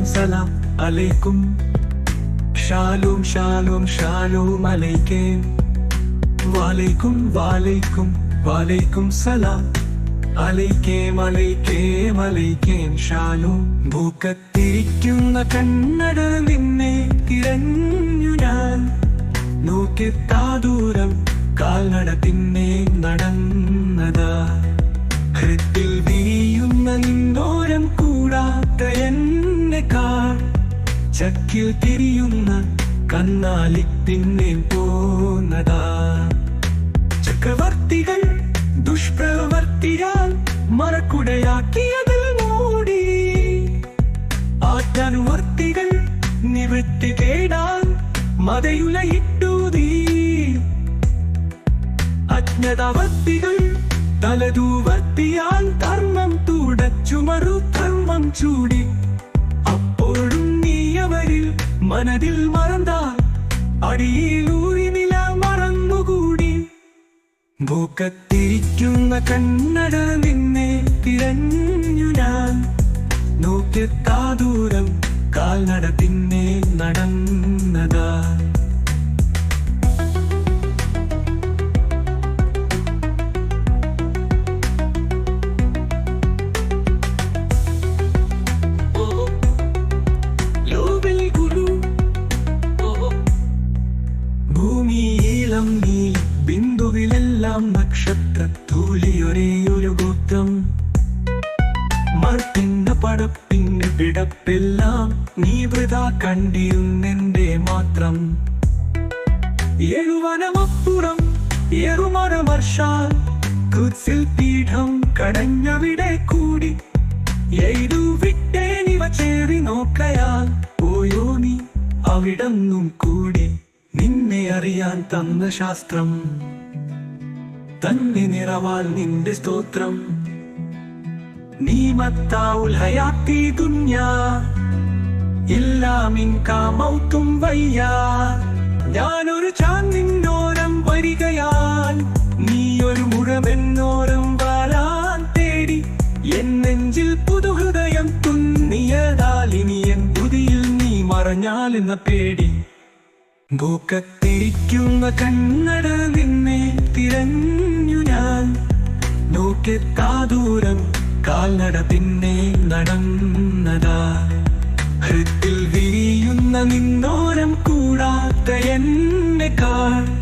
സലാം അലൈക്കും. Shalom Shalom Shalom അലൈക്കും. വാലൈക്കും വാലൈക്കും വാലൈക്കും സലാം അലൈക്കേം അലൈക്കേം അലൈക്കേം Shalom. ഭൂക്കത്തിരിക്കുന്ന കണ്ണട നിന്നെ തിരഞ്ഞു ഞാൻ. നോക്കെത്താ ദൂരം കാൽനട പിന്നെ നടന്നതാ. ഹൃത്തിൽ വിരിയുന്ന നിന്നോരം കൂടാത്ത എന്നെ കാൾ. ചക്കിൽ തിരിയുന്ന കന്നാലി പിന്നെ പോന്നതാ. ചക്രവർത്തികൾ ദുഷ്പ്രവർത്തിയാൽ മറക്കുടയാക്കിയതിൽ മൂടി. ആജ്ഞാനുവർത്തികൾ നിവൃത്തി തേടാൻ മതയുലയിട്ടൂതി. അജ്ഞതാവർത്തികൾ തലതൂവർത്തിയാൽ ധർമ്മം തുടച്ചു മറുധർമ്മം ചൂടി. അപ്പോഴും നീ അവരിൽ മനതിൽ മറന്താൽ അടിയിലൂറി നില മറന്നുകൂടി. ഭൂക്കത്തിരിക്കുന്ന കണ്ണട നിന്നെ തിരഞ്ഞു ഞാൻ. നോക്കെത്താ ദൂരം കാൽനട പിന്നെ നടന്നതാ. ഭൂമിയിലം നീ ബിന്ദുവിലെല്ലാം നക്ഷത്രത്തൂലിയൊരേയൊരു ഗോത്രം. മർത്തിന്റെ പടപ്പിന്റെ പിടപ്പെല്ലാം നീ വൃഥാ കണ്ടിരുന്നെന്റെ മാത്രം. എഴുവനമപ്പുറം എറുമരവർഷാൽ കുത്സിൽ പീഠം കടഞ്ഞവിടെ കൂടി. എഴുതു വിട്ടേനിവ ചേറി നോക്കയാൽ പോയോ നീ അവിടന്നും കൂടി. നിന്നെ അറിയാൻ തന്ന ശാസ്ത്രം തന്നെ നിറവാൽ നിന്റെ സ്തോത്രം. നീ മത്താഉൽ ഹയാത്തി ദുന്യാ ഇല്ലാ മിൻകാ മൗത്തും വയ്യാ. ഞാനൊരു ചാന്നിന്നോരം വരികയാൽ നീയൊരു മുഴമെന്നോരം വരാൻ തേടി. എൻ നെഞ്ചിൽ പുതുഹൃദയം തുന്നിയതാലിനി എൻ ബുദ്ധിയിൽ നീ മറഞ്ഞാലെന്ന പേടി. ഭൂക്കത്തിരിക്കുന്ന കണ്ണട നിന്നെ തിരഞ്ഞു ഞാൻ. നോക്കെത്താ ദൂരം കാൽനട പിന്നെ നടന്നതാ. ഹൃത്തിൽ വിരിയുന്ന നിന്നോരം കൂടാത്ത എന്നെ കാൾ.